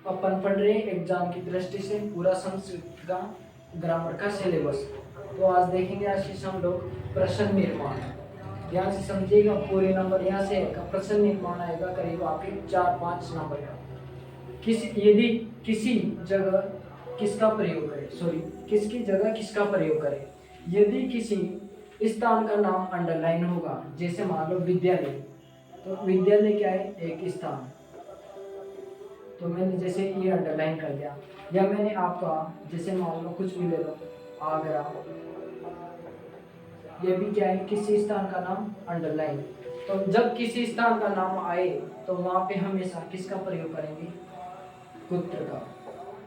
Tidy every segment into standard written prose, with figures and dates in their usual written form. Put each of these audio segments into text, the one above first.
अपन पढ़ रहे हैं एग्जाम की दृष्टि से पूरा संस्कृत का ग्रामर का सिलेबस। तो आज देखेंगे आशीष हम लोग प्रश्न निर्माण। ध्यान से समझिएगा, पूरे नंबर यहाँ से आएगा, प्रश्न निर्माण आएगा करीब आपके 4-5 नंबर का। यदि किसी जगह किसका प्रयोग करें, किसकी जगह किसका प्रयोग करें। यदि किसी स्थान का नाम अंडरलाइन होगा, जैसे मान लो विद्यालय, तो विद्यालय क्या है, एक स्थान, तो मैंने जैसे ये अंडरलाइन कर दिया। या मैंने आपका जैसे मान लो कुछ भी ले लो, आगरा, ये भी क्या है, किसी स्थान का नाम अंडरलाइन। तो जब किसी स्थान का नाम आए तो वहां पे हमेशा किसका प्रयोग करेंगे, कुत्र का।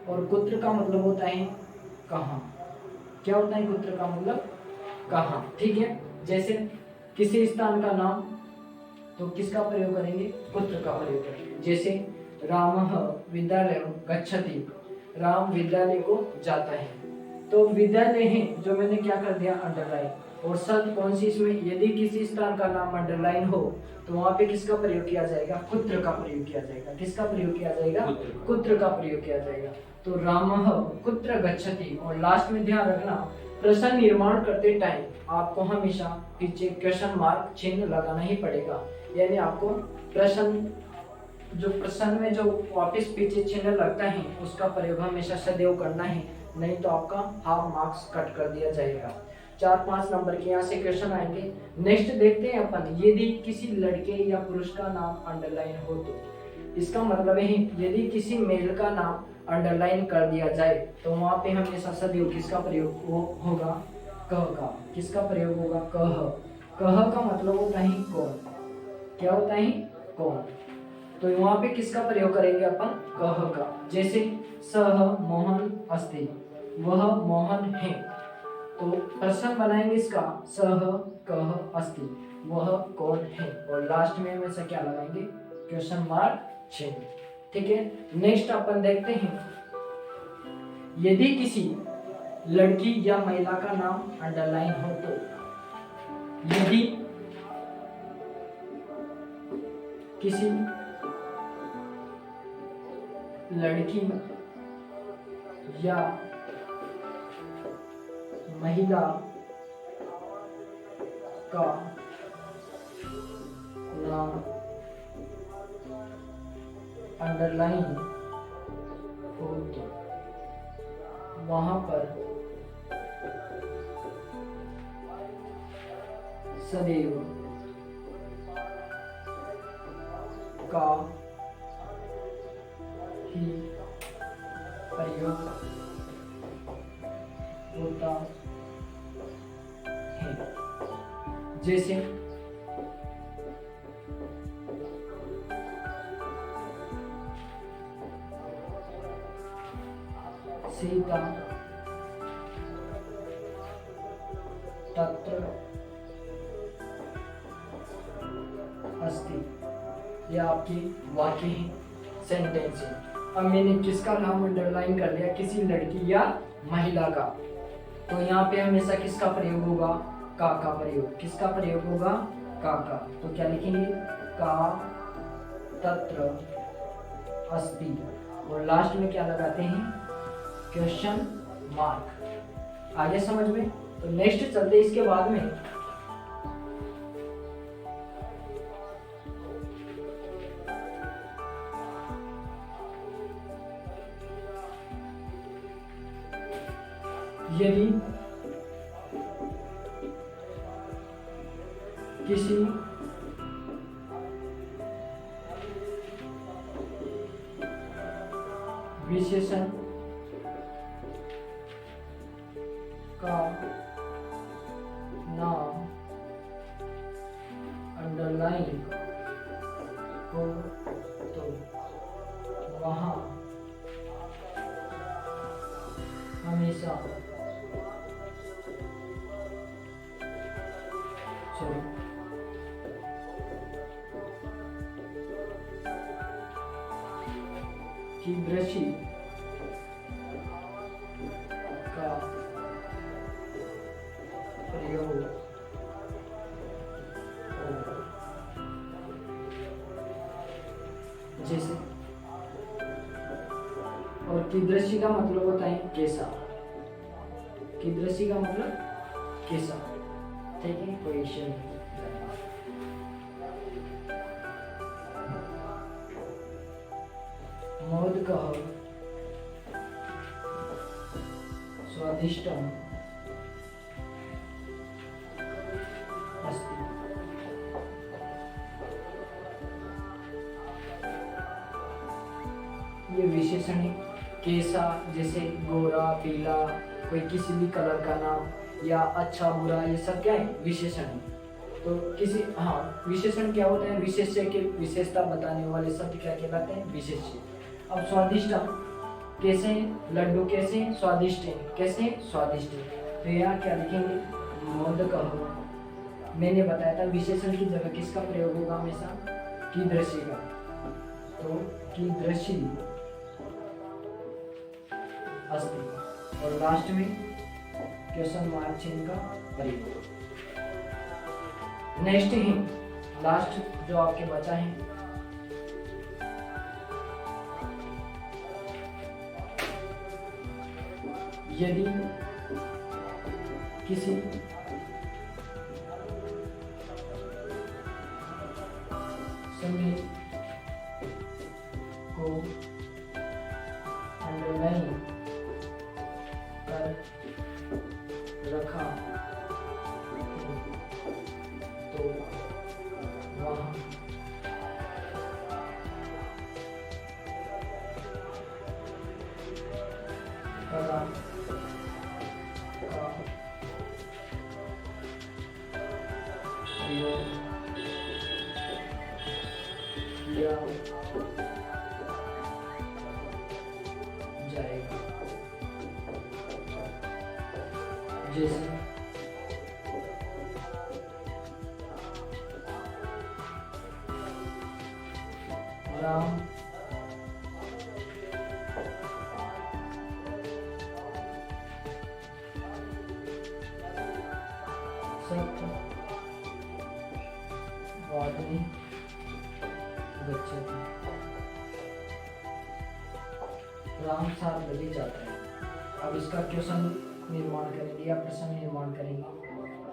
और कुत्र का मतलब होता है कहाँ। क्या होता है कुत्र का मतलब, कहाँ। ठीक है, जैसे किसी स्थान का नाम, तो किसका प्रयोग करेंगे, कुत्र का प्रयोग करेंगे। जैसे रामः विद्यालयं गच्छति, राम विद्यालय को जाता है, तो विद्यालय है जो मैंने क्या कर दिया, अंडरलाइन। और शर्त कौन सी इसमें, यदि किसी स्थान का नाम अंडरलाइन हो तो वहां पे किसका प्रयोग किया जाएगा, कुत्र का प्रयोग किया जाएगा। किसका प्रयोग किया जाएगा, कुत्र का प्रयोग किया जाएगा। तो रामः कुत्र गच्छति। और लास्ट में ध्यान रखना, प्रश्न निर्माण करते टाइम आपको हमेशा पीछे क्वेश्चन मार्क चिन्ह लगाना ही पड़ेगा। यानी आपको प्रश्न में जो वापस पीछे चिन्ह लगता है उसका प्रयोग हमेशा सदैव करना है, नहीं तो आपका हाफ मार्क्स कट कर दिया जाएगा। 4-5 नंबर के यहाँ से क्वेश्चन आएंगे। नेक्स्ट देखते हैं अपन, यदि किसी लड़के या पुरुष का नाम अंडरलाइन हो तो इसका मतलब है यदि किसी मेल का नाम अंडरलाइन कर दिया जाए तो वहां पे हमेशा सदैव किसका प्रयोग होगा, कह का। किसका प्रयोग होगा, कह। कह का मतलब होता है कौन। क्या होता है, कौन। तो वहां पे किसका प्रयोग करेंगे अपन, कह का। जैसे सह मोहन अस्ति, वह मोहन है, तो प्रश्न बनाएंगे इसका, सह कह अस्ति, वह कौन है। और लास्ट में हमेशा क्या लगाएंगे, क्वेश्चन मार्क चिन्ह। ठीक है, नेक्स्ट अपन देखते हैं, यदि किसी लड़की या महिला का नाम अंडरलाइन हो तो, यदि किसी लड़की या महिला का नाम अंडरलाइन हो तो वहां पर सदैव का ही प्रयोग होता है। जैसे सीता तत्र अस्ति, यह आपकी वाक्य है, सेंटेंस है। अब मैंने किसका नाम अंडरलाइन कर दिया, किसी लड़की या महिला का, तो यहाँ पे हमेशा किसका प्रयोग होगा, का प्रयोग। किसका प्रयोग होगा, का। तो क्या लिखेंगे, का तत्र अस्ति। और लास्ट में क्या लगाते हैं, क्वेश्चन मार्क। आगे समझ में। तो नेक्स्ट चलते इसके बाद में, यदि किसी विशेषण का नाम अंडरलाइन हो तो वहां हमेशा की दृष्टि का प्रयोग हो। जैसे कीदृशी का मतलब होता है कैसा, कीदृशी का मतलब कैसा, ठीक है, कोई इश्यू नहीं। मोदकः स्वादिष्टम् अस्ति। ये विशेषण है कैसा, जैसे गोरा पीला, कोई किसी भी कलर का नाम या अच्छा बुरा, ये सब क्या है विशेषण है। तो किसी विशेषण क्या होता है, विशेष्य की विशेषता बताने वाले शब्द क्या कहलाते हैं विशेष्य। अब स्वादिष्ट कैसे, लड्डू कैसे स्वादिष्ट है, कैसे स्वादिष्ट है, तो यहाँ क्या लिखेंगे मोदक। मैंने बताया था विशेषण की जगह किसका प्रयोग होगा हमेशा, कीदृशी का, तो कीदृशी अस्ति, और लास्ट में क्वेश्चन मार्क चिन्ह का प्रयोग। नेक्स्ट है लास्ट जो आपके बचा है, यदि किसी समय को अंडरलाइन कर रखा तो वह पदा का प्रयोग किया जाएगा। जैसे राम वादने गच्छति, राम 7 बजे जाता है। अब इसका क्वेश्चन निर्माण करेंगे या प्रश्न निर्माण करेंगे,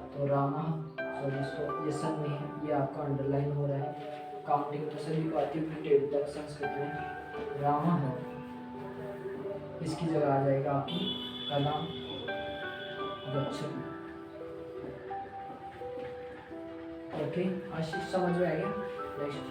तो रामा, सॉरी इसको ये सन में है, ये आपका अंडरलाइन हो रहा है। काउंटिंग तो सभी को आती है टेबल तक संस्कृत में। रामा है, इसकी जगह आ जाएगा आपकी कलाम गच्छति। ओके, आशीष समझ में आ गया। नेक्स्ट